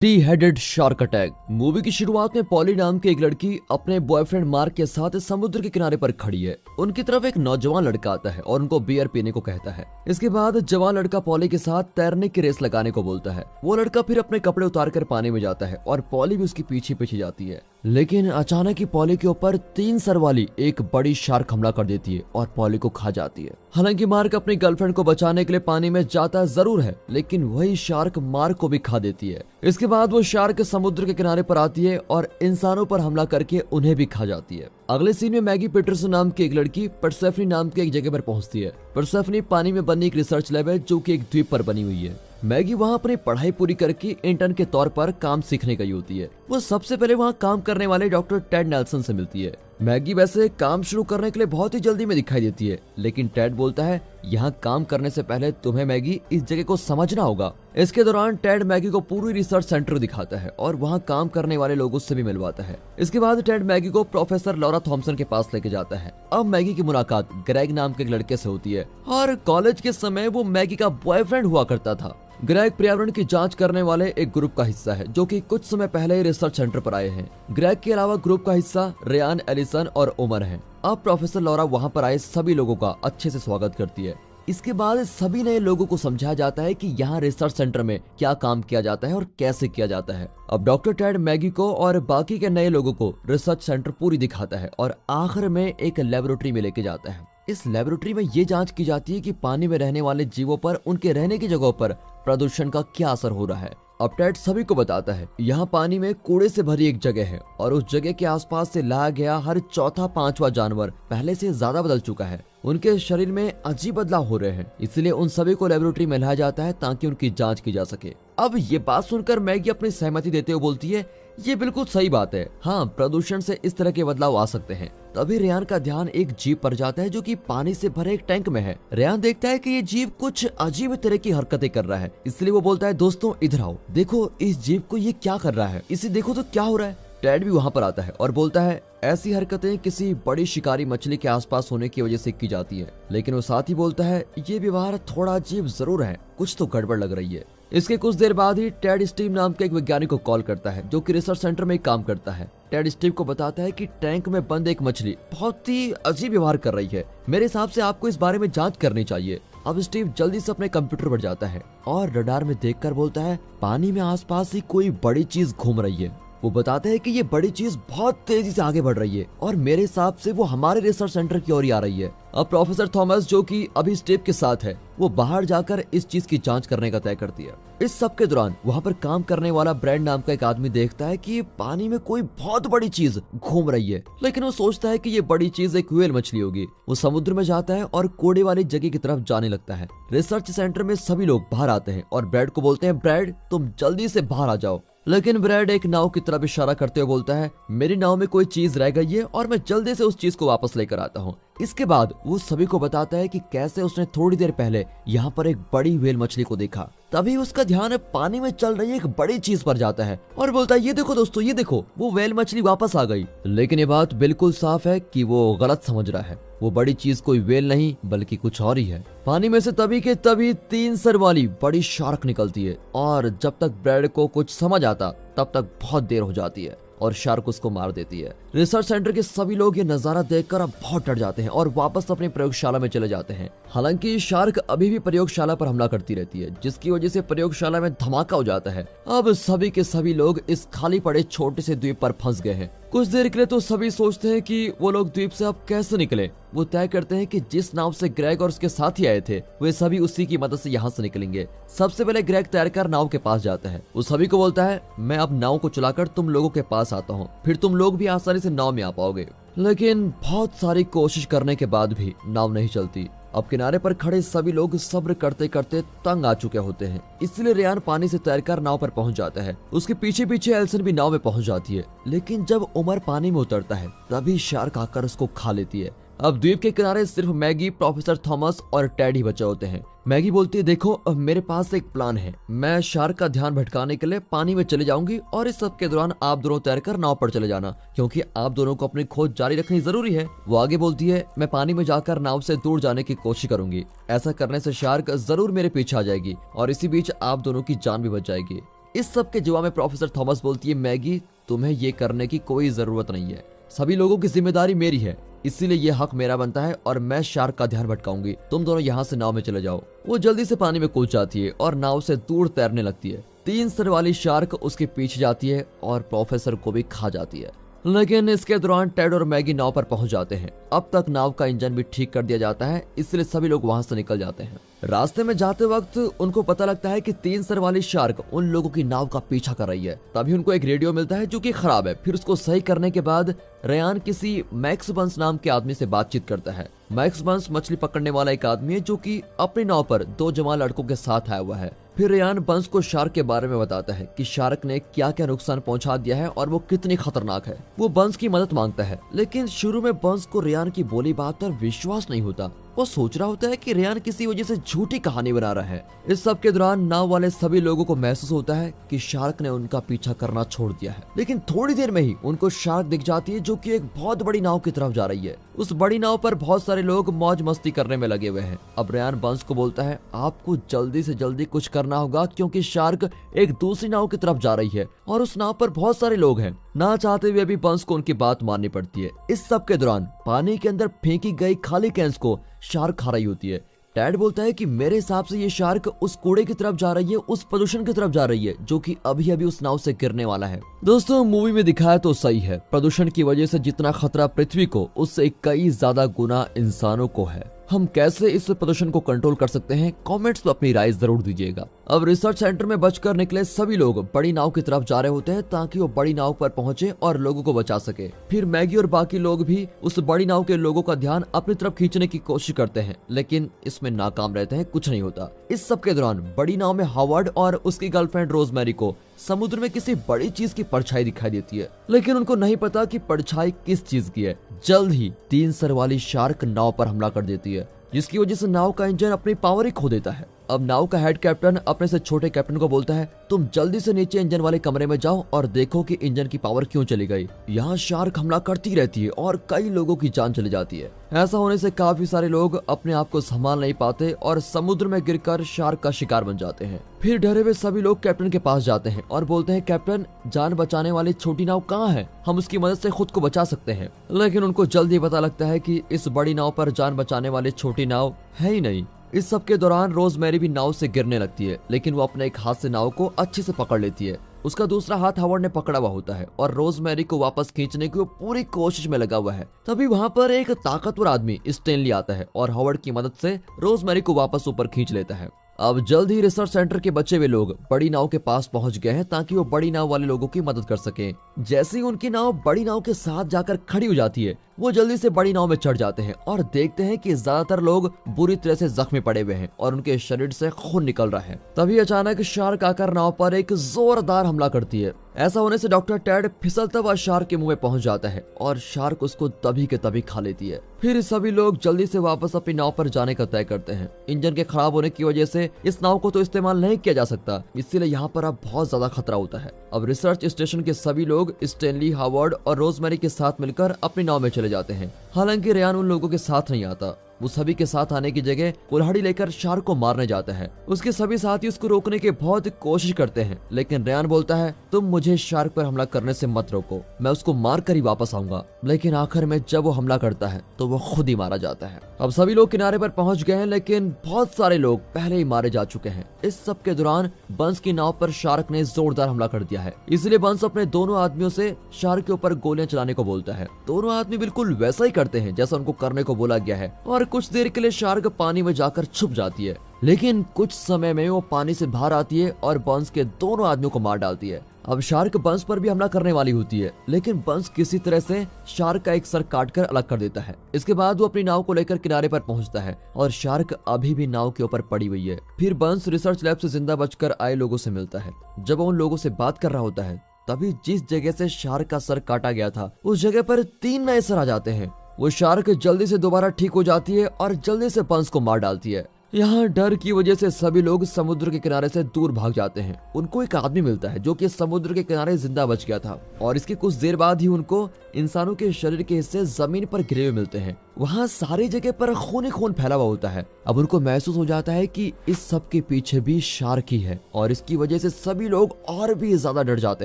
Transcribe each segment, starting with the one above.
Three headed shark attack. Movie की शुरुआत में पॉली नाम की एक लड़की अपने बॉयफ्रेंड मार्क के साथ समुद्र के किनारे पर खड़ी है। उनकी तरफ एक नौजवान लड़का आता है और उनको बियर पीने को कहता है। इसके बाद जवान लड़का पॉली के साथ तैरने की रेस लगाने को बोलता है। वो लड़का फिर अपने कपड़े उतारकर पानी में जाता है और पॉली भी उसके पीछे पीछे जाती है। लेकिन अचानक ही पॉली के ऊपर 3 सर वाली एक बड़ी शार्क हमला कर देती है और पॉली को खा जाती है। हालांकि मार्क अपनी गर्लफ्रेंड को बचाने के लिए पानी में जाता जरूर है, लेकिन वही शार्क मार्क को भी खा देती है। इसके बाद वो शार्क समुद्र के किनारे पर आती है और इंसानों पर हमला करके उन्हें भी खा जाती है। अगले सीन में मैगी पीटरसन नाम की एक लड़की परसेफनी नाम की एक जगह पर पहुंचती है। परसेफनी पानी में बनने एक रिसर्च लैब है जो कि एक द्वीप पर बनी हुई है। मैगी वहाँ अपनी पढ़ाई पूरी करके इंटर्न के तौर पर काम सीखने गई होती है। वो सबसे पहले वहाँ काम करने वाले डॉक्टर टेड नेल्सन से मिलती है। मैगी वैसे काम शुरू करने के लिए बहुत ही जल्दी में दिखाई देती है, लेकिन टेड बोलता है यहाँ काम करने से पहले तुम्हें मैगी इस जगह को समझना होगा। इसके दौरान टेड मैगी को पूरी रिसर्च सेंटर दिखाता है और वहाँ काम करने वाले लोगों से भी मिलवाता है। इसके बाद टेड मैगी को प्रोफेसर लॉरा थॉम्सन के पास लेके जाता है। अब मैगी की मुलाकात ग्रेग नाम के एक लड़के से होती है और कॉलेज के समय वो मैगी का बॉयफ्रेंड हुआ करता था। ग्रेग पर्यावरण की जांच करने वाले एक ग्रुप का हिस्सा है जो कि कुछ समय पहले ही रिसर्च सेंटर पर आए हैं। ग्रेग के अलावा ग्रुप का हिस्सा रेयान, एलिसन और उमर है। अब प्रोफेसर लॉरा वहां पर आए सभी लोगों का अच्छे से स्वागत करती है। इसके बाद सभी नए लोगों को समझाया जाता है कि यहाँ रिसर्च सेंटर में क्या काम किया जाता है और कैसे किया जाता है। अब डॉक्टर टेड मैगी को और बाकी के नए लोगों को रिसर्च सेंटर पूरी दिखाता है और आखिर में एक लेबोरेटरी में लेके जाता है। इस लेबोरेटरी में ये जांच की जाती है कि पानी में रहने वाले जीवों पर उनके रहने की जगहों पर प्रदूषण का क्या असर हो रहा है। अब टेड सभी को बताता है यहाँ पानी में कूड़े से भरी एक जगह है और उस जगह के आसपास से लाया गया हर चौथा पांचवा जानवर पहले से ज्यादा बदल चुका है। उनके शरीर में अजीब बदलाव हो रहे हैं, इसलिए उन सभी को लेबोरेटरी में लाया जाता है ताकि उनकी जांच की जा सके। अब ये बात सुनकर मैगी अपनी सहमति देते हुए बोलती है ये बिल्कुल सही बात है, हाँ प्रदूषण से इस तरह के बदलाव आ सकते हैं। तभी रेयान का ध्यान एक जीव पर जाता है जो कि पानी से भरे एक टैंक में है। रेयान देखता है कि ये जीव कुछ अजीब तरह की हरकतें कर रहा है, इसलिए वो बोलता है दोस्तों इधर आओ, देखो इस जीव को ये क्या कर रहा है, इसे देखो तो क्या हो रहा है। टेड भी वहाँ पर आता है और बोलता है ऐसी हरकतें किसी बड़ी शिकारी मछली के आसपास होने की वजह से की जाती है, लेकिन वो साथ ही बोलता है ये व्यवहार थोड़ा अजीब जरूर है, कुछ तो गड़बड़ लग रही है। इसके कुछ देर बाद ही टेड स्टीव नाम के एक वैज्ञानिक को कॉल करता है जो कि रिसर्च सेंटर में काम करता है। टेड स्टीव को बताता है कि टैंक में बंद एक मछली बहुत ही अजीब व्यवहार कर रही है, मेरे हिसाब से आपको इस बारे में जांच करनी चाहिए। अब स्टीव जल्दी से अपने कंप्यूटर पर जाता है और रडार में देखकर बोलता है पानी में आसपास ही कोई बड़ी चीज घूम रही है। वो बताते हैं कि ये बड़ी चीज बहुत तेजी से आगे बढ़ रही है और मेरे हिसाब से वो हमारे रिसर्च सेंटर की ओर ही आ रही है। अब प्रोफेसर थॉमस जो कि अभी स्टीव के साथ है, वो बाहर जाकर इस चीज की जांच करने का तय करती है। इस सब के दौरान वहाँ पर काम करने वाला ब्रैंड नाम का एक आदमी देखता है कि पानी में कोई बहुत बड़ी चीज घूम रही है, लेकिन वो सोचता है कि ये बड़ी चीज एक व्हेल मछली होगी। वो समुद्र में जाता है और कोड़े वाली जगह की तरफ जाने लगता है। रिसर्च सेंटर में सभी लोग बाहर आते हैं और ब्रैड को बोलते हैं ब्रैड तुम जल्दी से बाहर आ जाओ, लेकिन ब्रैड एक नाव की तरफ इशारा करते हुए बोलता है मेरी नाव में कोई चीज रह गई है और मैं जल्दी से उस चीज को वापस लेकर आता हूँ। इसके बाद वो सभी को बताता है कि कैसे उसने थोड़ी देर पहले यहाँ पर एक बड़ी व्हेल मछली को देखा। तभी उसका ध्यान पानी में चल रही एक बड़ी चीज पर जाता है और बोलता है ये देखो दोस्तों, ये देखो वो व्हेल मछली वापस आ गई। लेकिन ये बात बिल्कुल साफ है कि वो गलत समझ रहा है। वो बड़ी चीज कोई व्हेल नहीं बल्कि कुछ और ही है। पानी में से तभी के तभी 3 सर वाली बड़ी शार्क निकलती है और जब तक ब्रैड को कुछ समझ आता तब तक बहुत देर हो जाती है और शार्क उसको मार देती है। रिसर्च सेंटर के सभी लोग ये नजारा देखकर अब बहुत डर जाते हैं और वापस अपनी प्रयोगशाला में चले जाते हैं। हालांकि शार्क अभी भी प्रयोगशाला पर हमला करती रहती है, जिसकी वजह से प्रयोगशाला में धमाका हो जाता है। अब सभी के सभी लोग इस खाली पड़े छोटे से द्वीप पर फंस गए हैं। कुछ देर के लिए तो सभी सोचते हैं कि वो लोग द्वीप से अब कैसे निकले। वो तय करते हैं कि जिस नाव से ग्रेग और उसके साथी आए थे वे सभी उसी की मदद से यहाँ से निकलेंगे। सबसे पहले ग्रेग तैरकर नाव के पास जाता है। वो सभी को बोलता है मैं अब नाव को चलाकर तुम लोगों के पास आता हूँ, फिर तुम लोग भी आसानी से नाव में आ पाओगे। लेकिन बहुत सारी कोशिश करने के बाद भी नाव नहीं चलती। अब किनारे पर खड़े सभी लोग सब्र करते करते तंग आ चुके होते हैं, इसलिए रेयान पानी से तैरकर नाव पर पहुंच जाता है। उसके पीछे पीछे एल्सन भी नाव में पहुंच जाती है, लेकिन जब उमर पानी में उतरता है तभी शार्क आकर उसको खा लेती है। अब द्वीप के किनारे सिर्फ मैगी, प्रोफेसर थॉमस और टेड ही बचे होते हैं। मैगी बोलती है देखो मेरे पास एक प्लान है, मैं शार्क का ध्यान भटकाने के लिए पानी में चले जाऊंगी और इस सब के दौरान आप दोनों तैरकर नाव पर चले जाना, क्योंकि आप दोनों को अपनी खोज जारी रखनी जरूरी है। वो आगे बोलती है मैं पानी में जाकर नाव से दूर जाने की कोशिश करूंगी, ऐसा करने से शार्क जरूर मेरे पीछे आ जाएगी और इसी बीच आप दोनों की जान भी बच जाएगी। इस सब के जवाब में प्रोफेसर थॉमस बोलती है, मैगी तुम्हें ये करने की कोई जरूरत नहीं है, सभी लोगों की जिम्मेदारी मेरी है, इसीलिए ये हक मेरा बनता है और मैं शार्क का ध्यान भटकाऊंगी, तुम दोनों यहाँ से नाव में चले जाओ। वो जल्दी से पानी में कूद जाती है और नाव से दूर तैरने लगती है। 3 सर वाली शार्क उसके पीछे जाती है और प्रोफेसर को भी खा जाती है। लेकिन इसके दौरान टेड और मैगी नाव पर पहुंच जाते हैं। अब तक नाव का इंजन भी ठीक कर दिया जाता है, इसलिए सभी लोग वहां से निकल जाते हैं। रास्ते में जाते वक्त उनको पता लगता है कि 3 सर वाली शार्क उन लोगों की नाव का पीछा कर रही है। तभी उनको एक रेडियो मिलता है जो कि खराब है। फिर उसको सही करने के बाद रेयान किसी मैक्स बंस नाम के आदमी से बातचीत करता है। मैक्स बंस मछली पकड़ने वाला एक आदमी है जो कि अपनी नाव पर 2 जवान लड़कों के साथ आया हुआ है। फिर रेयान बंस को शार्क के बारे में बताता है कि शार्क ने क्या क्या नुकसान पहुंचा दिया है और वो कितनी खतरनाक है। वो बंस की मदद मांगता है, लेकिन शुरू में बंस को रेयान की बोली बात पर विश्वास नहीं होता। वो सोच रहा होता है कि रेयान किसी वजह से झूठी कहानी बना रहा है। इस सब के दौरान नाव वाले सभी लोगों को महसूस होता है कि शार्क ने उनका पीछा करना छोड़ दिया है। लेकिन थोड़ी देर में ही उनको शार्क दिख जाती है जो कि एक बहुत बड़ी नाव की तरफ जा रही है। उस बड़ी नाव पर बहुत सारे लोग मौज मस्ती करने में लगे हुए हैं। अब रेयान बंस को बोलता है, आपको जल्दी से जल्दी कुछ करना होगा क्योंकि शार्क एक दूसरी नाव की तरफ जा रही है और उस नाव पर बहुत सारे लोग हैं। ना चाहते हुए भी बंस को उनकी बात माननी पड़ती है। इस सब के दौरान पानी के अंदर फेंकी गई खाली कैंस को शार्क खा रही होती है। टैड बोलता है कि मेरे हिसाब से ये शार्क उस कूड़े की तरफ जा रही है, उस प्रदूषण की तरफ जा रही है जो कि अभी अभी उस नाव से गिरने वाला है। दोस्तों, मूवी में दिखाया तो सही है, प्रदूषण की वजह से जितना खतरा पृथ्वी को, उससे कई ज्यादा गुना इंसानों को है। हम कैसे इस प्रदूषण को कंट्रोल कर सकते हैं, कमेंट्स में अपनी राय जरूर दीजिएगा। अब रिसर्च सेंटर में बचकर निकले सभी लोग बड़ी नाव की तरफ जा रहे होते हैं ताकि वो बड़ी नाव पर पहुंचे और लोगों को बचा सके। फिर मैगी और बाकी लोग भी उस बड़ी नाव के लोगों का ध्यान अपनी तरफ खींचने की कोशिश करते हैं, लेकिन इसमें नाकाम रहते हैं, कुछ नहीं होता। इस सब के दौरान बड़ी नाव में हावर्ड और उसकी गर्लफ्रेंड रोजमेरी को समुद्र में किसी बड़ी चीज की परछाई दिखाई देती है, लेकिन उनको नहीं पता कि परछाई किस चीज की है। जल्द ही 3 सर वाली शार्क नाव पर हमला कर देती है, जिसकी वजह से नाव का इंजन अपनी पावर ही खो देता है। अब नाव का हेड कैप्टन अपने से छोटे कैप्टन को बोलता है, तुम जल्दी से नीचे इंजन वाले कमरे में जाओ और देखो कि इंजन की पावर क्यों चली गई। यहाँ शार्क हमला करती रहती है और कई लोगों की जान चली जाती है। ऐसा होने से काफी सारे लोग अपने आप को संभाल नहीं पाते और समुद्र में गिरकर शार्क का शिकार बन जाते हैं। फिर डरे हुए सभी लोग कैप्टन के पास जाते हैं और बोलते हैं, कैप्टन, जान बचाने वाली छोटी नाव कहाँ है, हम उसकी मदद से खुद को बचा सकते हैं। लेकिन उनको जल्दी पता लगता है कि इस बड़ी नाव पर जान बचाने वाली छोटी नाव है ही नहीं। इस सब के दौरान रोजमेरी भी नाव से गिरने लगती है, लेकिन वो अपने एक हाथ से नाव को अच्छे से पकड़ लेती है। उसका दूसरा हाथ हावर्ड ने पकड़ा हुआ होता है और रोजमेरी को वापस खींचने की वो पूरी कोशिश में लगा हुआ है। तभी वहाँ पर एक ताकतवर आदमी स्टेनली आता है और हावर्ड की मदद से रोजमेरी को वापस ऊपर खींच लेता है। अब जल्द ही रिसर्च सेंटर के बचे हुए लोग बड़ी नाव के पास पहुंच गए हैं ताकि वो बड़ी नाव वाले लोगों की मदद कर सकें। जैसे ही उनकी नाव बड़ी नाव के साथ जाकर खड़ी हो जाती है, वो जल्दी से बड़ी नाव में चढ़ जाते हैं और देखते हैं कि ज्यादातर लोग बुरी तरह से जख्मी पड़े हुए हैं और उनके शरीर से खून निकल रहा है। तभी अचानक शार्क आकर नाव पर एक जोरदार हमला करती है। ऐसा होने से डॉक्टर टेड फिसलता हुआ शार्क के मुंह में पहुंच जाता है और शार्क उसको तभी के तभी खा लेती है। फिर सभी लोग जल्दी से वापस अपनी नाव पर जाने का तय करते हैं। इंजन के खराब होने की वजह से इस नाव को तो इस्तेमाल नहीं किया जा सकता, इसीलिए यहाँ पर अब बहुत ज्यादा खतरा होता है। अब रिसर्च स्टेशन के सभी लोग स्टेनली, हावर्ड और रोजमेरी के साथ मिलकर अपनी नाव में चले जाते हैं। हालांकि रेयान उन लोगों के साथ नहीं आता। वो सभी के साथ आने की जगह कुल्हाड़ी लेकर शार्क को मारने जाता है। उसके सभी साथी उसको रोकने की बहुत कोशिश करते हैं, लेकिन रेयान बोलता है, तुम मुझे शार्क पर हमला करने से मत रोको, मैं उसको मार कर ही वापस आऊंगा। लेकिन आखिर में जब वो हमला करता है तो वो खुद ही मारा जाता है। अब सभी लोग किनारे पर पहुंच गए हैं, लेकिन बहुत सारे लोग पहले ही मारे जा चुके हैं। इस सब के दौरान बंस की नाव पर शार्क ने जोरदार हमला कर दिया है, इसलिए बंस अपने दोनों आदमियों से शार्क के ऊपर गोलियां चलाने को बोलता है। दोनों आदमी बिल्कुल वैसा ही करते हैं जैसा उनको करने को बोला गया है और कुछ देर के लिए शार्क पानी में जाकर छुप जाती है। लेकिन कुछ समय में वो पानी से बाहर आती है और बंस के दोनों आदमियों को मार डालती है। अब शार्क बंस पर भी हमला करने वाली होती है, लेकिन बंस किसी तरह से शार्क का एक सर काटकर अलग कर देता है। इसके बाद वो अपनी नाव को लेकर किनारे पर पहुंचता है और शार्क अभी भी नाव के ऊपर पड़ी हुई है। फिर बंस रिसर्च लैब से जिंदा बचकर आए लोगों से मिलता है। जब वो उन लोगों से बात कर रहा होता है, तभी जिस जगह से शार्क का सर काटा गया था उस जगह पर 3 नए सर आ जाते हैं। वो शार्क जल्दी से दोबारा ठीक हो जाती है और जल्दी से बंस को मार डालती है। यहाँ डर की वजह से सभी लोग समुद्र के किनारे से दूर भाग जाते हैं। उनको एक आदमी मिलता है जो कि समुद्र के किनारे जिंदा बच गया था और इसके कुछ देर बाद ही उनको इंसानों के शरीर के हिस्से जमीन पर गिरे हुए मिलते हैं। वहाँ सारी जगह पर खून ही खून फैला हुआ होता है। अब उनको महसूस हो जाता है कि इस सब के पीछे भी शार्क ही है और इसकी वजह से सभी लोग और भी ज्यादा डर जाते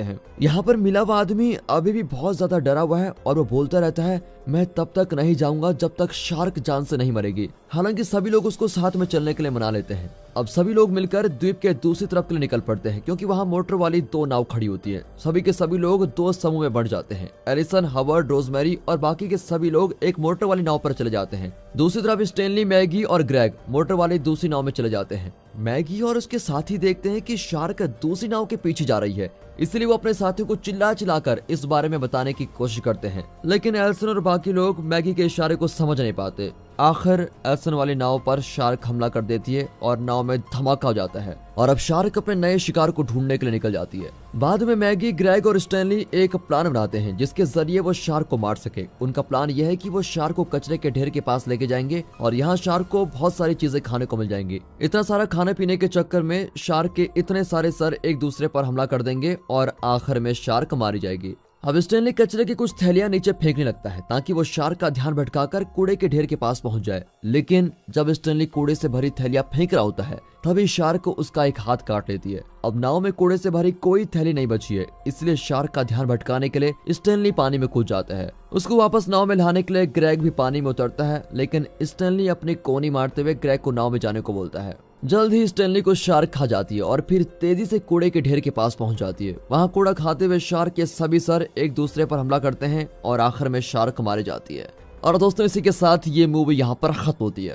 हैं। यहाँ पर मिला हुआ आदमी अभी भी बहुत ज्यादा डरा हुआ है और वो बोलता रहता है, मैं तब तक नहीं जाऊंगा जब तक शार्क जान से नहीं मरेगी। हालांकि सभी लोग उसको साथ में चलने के लिए मना लेते हैं। अब सभी लोग मिलकर द्वीप के दूसरी तरफ के लिए निकल पड़ते हैं क्योंकि वहाँ मोटर वाली 2 नाव खड़ी होती है। सभी के सभी लोग 2 समूह में बढ़ जाते हैं। एलिसन, हवर्ड, रोजमेरी और बाकी के सभी लोग एक मोटर वाली नाव पर चले जाते हैं। दूसरी तरफ स्टेनली, मैगी और ग्रेग मोटर वाली दूसरी नाव में चले जाते हैं। मैगी और उसके साथी देखते हैं कि शार्क दूसरी नाव के पीछे जा रही है, इसलिए वो अपने साथियों को चिल्ला चिल्लाकर इस बारे में बताने की कोशिश करते हैं, लेकिन एल्सन और बाकी लोग मैगी के इशारे को समझ नहीं पाते। आखिर एल्सन वाली नाव पर शार्क हमला कर देती है और नाव में धमाका हो जाता है और अब शार्क अपने नए शिकार को ढूंढने के लिए निकल जाती है। बाद में मैगी, ग्रेग और स्टैनली एक प्लान बनाते हैं जिसके जरिए वो शार्क को मार सके। उनका प्लान यह है कि वो शार्क को कचरे के ढेर के पास लेके जाएंगे और यहाँ शार्क को बहुत सारी चीजें खाने को मिल जाएंगी। इतना सारा खाने पीने के चक्कर में शार्क के इतने सारे सर एक दूसरे पर हमला कर देंगे और आखिर में शार्क मारी जाएगी। अब स्टैनली कचरे की कुछ थैलियां नीचे फेंकने लगता है ताकि वो शार्क का ध्यान भटकाकर कूड़े के ढेर के पास पहुंच जाए, लेकिन जब स्टैनली कूड़े से भरी थैलियां फेंक रहा होता है तभी शार्क को उसका एक हाथ काट लेती है। अब नाव में कूड़े से भरी कोई थैली नहीं बची है, इसलिए शार्क का ध्यान भटकाने के लिए स्टैनली पानी में कूद जाता है। उसको वापस नाव में लाने के लिए ग्रेग भी पानी में उतरता है, लेकिन स्टैनली अपनी कोनी मारते हुए ग्रेग को नाव में जाने को बोलता है। जल्द ही स्टैनली को शार्क खा जाती है और फिर तेजी से कूड़े के ढेर के पास पहुंच जाती है। वहां कूड़ा खाते हुए शार्क के सभी सर एक दूसरे पर हमला करते हैं और आखिर में शार्क मारी जाती है। और दोस्तों, इसी के साथ ये मूवी यहाँ पर खत्म होती है।